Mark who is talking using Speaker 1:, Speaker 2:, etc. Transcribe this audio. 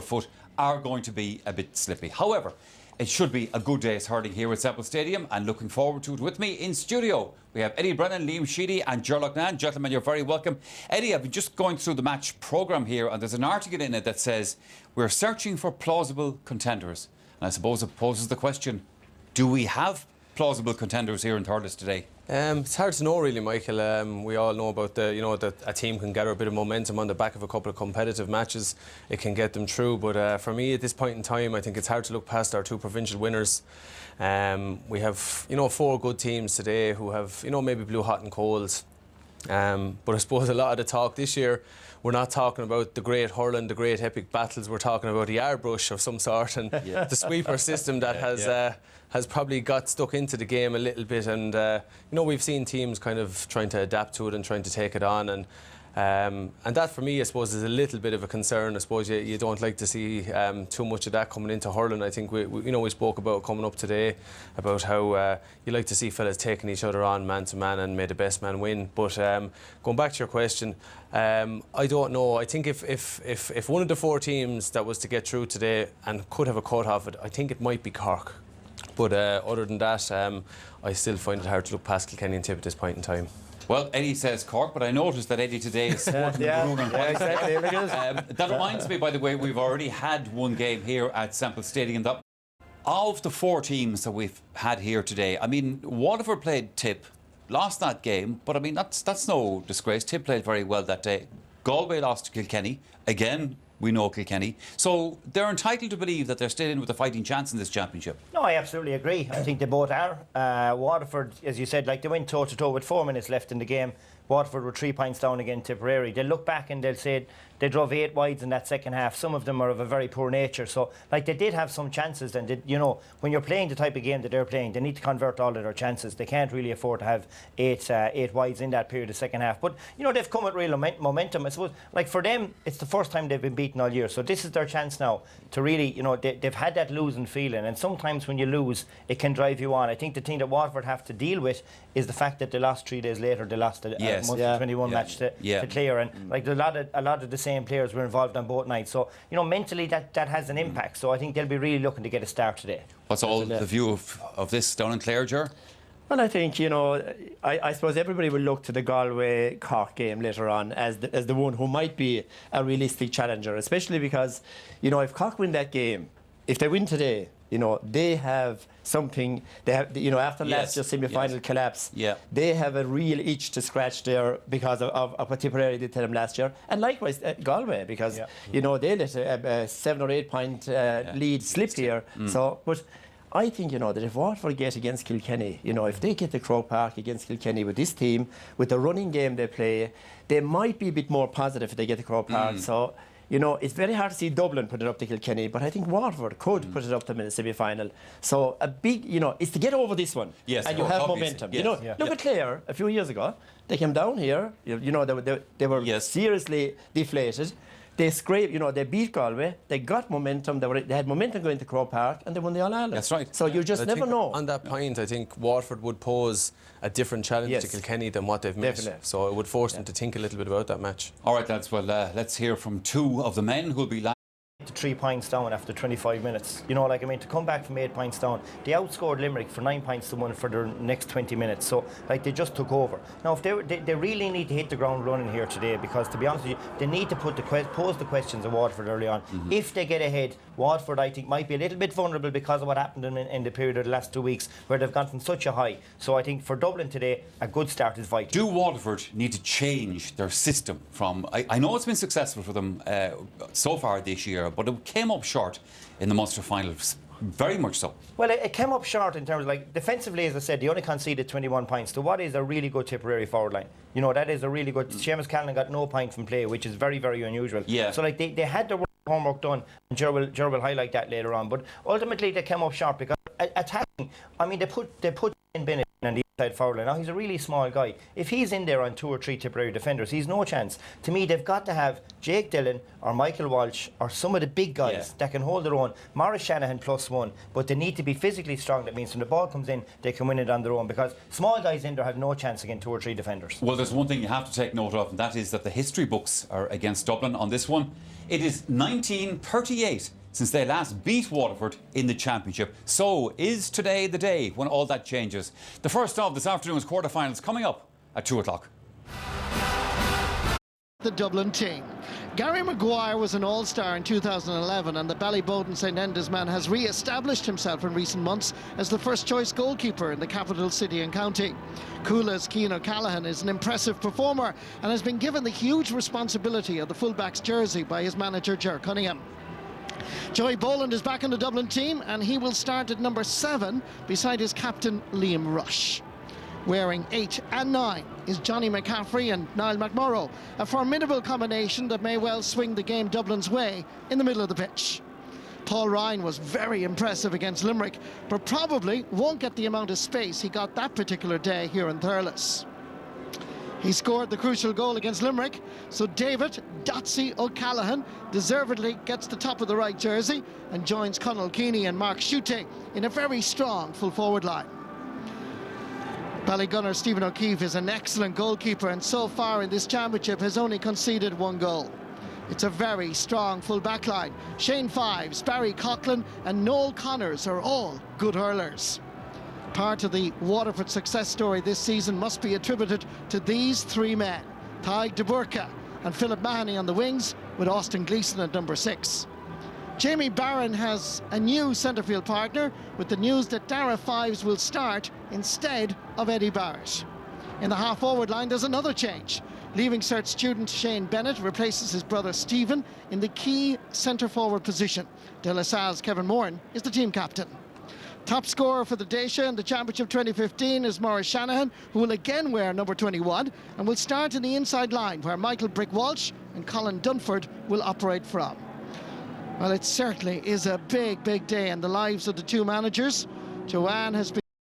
Speaker 1: foot are going to be a bit slippy. However, it should be a good day's hurling here at Semple Stadium, and looking forward to it. With me in studio, we have Eddie Brennan, Liam Sheedy and Ger Loughnane. Gentlemen, you're very welcome. Eddie, I've been just going through the match programme here, and there's an article in it that says we're searching for plausible contenders. And I suppose it poses the question, do we have plausible contenders here in Thurles today?
Speaker 2: It's hard to know, really, Michael. We all know about that a team can gather a bit of momentum on the back of a couple of competitive matches. It can get them through. But for me, at this point in time, I think it's hard to look past our two provincial winners. We have, 4 good teams today who have, maybe blew hot and cold. But I suppose a lot of the talk this year, we're not talking about the great hurling, the great epic battles. We're talking about a yard brush of some sort, and the sweeper system that has probably got stuck into the game a little bit. And we've seen teams kind of trying to adapt to it and trying to take it on, and that for me, I suppose, is a little bit of a concern. I suppose you don't like to see too much of that coming into hurling. I think we spoke about coming up today about how you like to see fellas taking each other on man to man and may the best man win. But going back to your question, I don't know. I think if one of the 4 teams that was to get through today and could have a cut off it, I think it might be Cork. But other than that, I still find it hard to look past Kilkenny and Tip at this point in time.
Speaker 1: Well, Eddie says Cork, but I noticed that Eddie today is sporting the maroon and white.
Speaker 3: Exactly.
Speaker 1: That reminds me, by the way, we've already had one game here at Semple Stadium. Of the 4 teams that we've had here today, I mean, Waterford played Tip, lost that game, but I mean, that's no disgrace. Tip played very well that day. Galway lost to Kilkenny. Again, we know Kilkenny. So they're entitled to believe that they're still in with a fighting chance in this championship.
Speaker 3: No, I absolutely agree. I think they both are. Waterford, as you said, they went toe-to-toe with 4 minutes left in the game. Waterford were 3 points down again Tipperary. They'll look back and they'll say they drove 8 wides in that second half. Some of them are of a very poor nature. So, they did have some chances. And, when you're playing the type of game that they're playing, they need to convert all of their chances. They can't really afford to have 8 wides in that period of second half. But, they've come with real momentum. I suppose, for them, it's the first time they've been beaten all year. So this is their chance now to really, they've had that losing feeling. And sometimes when you lose, it can drive you on. I think the thing that Waterford have to deal with is the fact that they lost 3 days later. They lost a 21 match to Clare, and a lot of the same players were involved on both nights. So mentally that has an impact. So I think they'll be really looking to get a start today.
Speaker 1: What's all the view of this down in Clare, Ger?
Speaker 4: Well, I think I suppose everybody will look to the Galway Cork game later on as the one who might be a realistic challenger, especially because if Cork win that game, if they win today, they have something. They have, after last year's semi-final collapse, they have a real itch to scratch there because of what Tipperary did to them last year, and likewise Galway, because they let a 7 or 8 point lead slip here. So, but I think that if Waterford get against Kilkenny, if they get to Croke Park against Kilkenny with this team, with the running game they play, they might be a bit more positive if they get to Croke Park. So. It's very hard to see Dublin put it up to Kilkenny, but I think Waterford could put it up to them in the semi-final. So a big, it's to get over this one, and you have momentum. Look at Clare a few years ago. They came down here. They were seriously deflated. They scraped, they beat Galway, they got momentum, they had momentum going to Croke Park, and they won the All-Ireland.
Speaker 1: That's right.
Speaker 4: So you just never know.
Speaker 2: On that point, I think Waterford would pose a different challenge to Kilkenny than what they've missed. So it would force them to think a little bit about that match.
Speaker 1: All right, lads, well, let's hear from 2 of the men who'll be
Speaker 3: 3 points down after 25 minutes. To come back from 8 points down, they outscored Limerick for 9 points to 1 for their next 20 minutes. So, they just took over. Now, if they really need to hit the ground running here today, because to be honest with you, they need to pose the questions of Waterford early on. If they get ahead, Waterford, I think, might be a little bit vulnerable because of what happened in the period of the last 2 weeks, where they've gone from such a high. So, I think for Dublin today, a good start is vital.
Speaker 1: Do Waterford need to change their system from? I know it's been successful for them so far this year, but it came up short in the Munster finals, very much so.
Speaker 3: Well, it came up short in terms of, defensively, as I said, they only conceded 21 points to what is a really good Tipperary forward line. That is a really good. Seamus Callan got no point from play, which is very, very unusual. So, they had their homework done, and Ger will highlight that later on. But ultimately, they came up short because attacking. They put in Bennett on the inside forward line. Now, he's a really small guy. If he's in there on 2 or 3 Tipperary defenders, he's no chance. To me, they've got to have Jake Dillon or Michael Walsh or some of the big guys that can hold their own. Maurice Shanahan +1, but they need to be physically strong. That means when the ball comes in, they can win it on their own, because small guys in there have no chance against 2 or 3 defenders.
Speaker 1: Well, there's one thing you have to take note of, and that is that the history books are against Dublin on this one. It is 1938 since they last beat Waterford in the Championship. So is today the day when all that changes? The first of this afternoon's quarterfinals coming up at 2 o'clock.
Speaker 5: The Dublin team. Gary Maguire was an all-star in 2011 and the Ballyboden St Enda's man has re-established himself in recent months as the first-choice goalkeeper in the capital city and county. Coola's Cian O'Callaghan is an impressive performer and has been given the huge responsibility of the fullback's jersey by his manager Ger Cunningham. Joey Boland is back in the Dublin team and he will start at number 7 beside his captain Liam Rush. Wearing 8 and 9 is Johnny McCaffrey and Niall McMurrough, a formidable combination that may well swing the game Dublin's way in the middle of the pitch. Paul Ryan was very impressive against Limerick, but probably won't get the amount of space he got that particular day here in Thurles. He scored the crucial goal against Limerick, so David Dotsy O'Callaghan deservedly gets the top of the right jersey and joins Conal Keeney and Mark Schutte in a very strong full forward line. Ballygunner Stephen O'Keefe is an excellent goalkeeper and so far in this championship has only conceded 1 goal. It's a very strong full back line. Shane Fives, Barry Coughlin and Noel Connors are all good hurlers. Part of the Waterford success story this season must be attributed to these 3 men, Tadhg de Burka and Philip Mahoney on the wings with Austin Gleeson at number 6. Jamie Barron has a new centrefield partner with the news that Dara Fives will start instead of Eddie Barrett. In the half-forward line there's another change. Leaving Cert student Shane Bennett replaces his brother Stephen in the key centre-forward position. De La Salle's Kevin Moran is the team captain. Top scorer for the Daisha in the Championship 2015 is Maurice Shanahan, who will again wear number 21 and will start in the inside line where Michael Brick-Walsh and Colin Dunford will operate from. Well, it certainly is a big, big day in the lives of the 2 managers. Joanne has been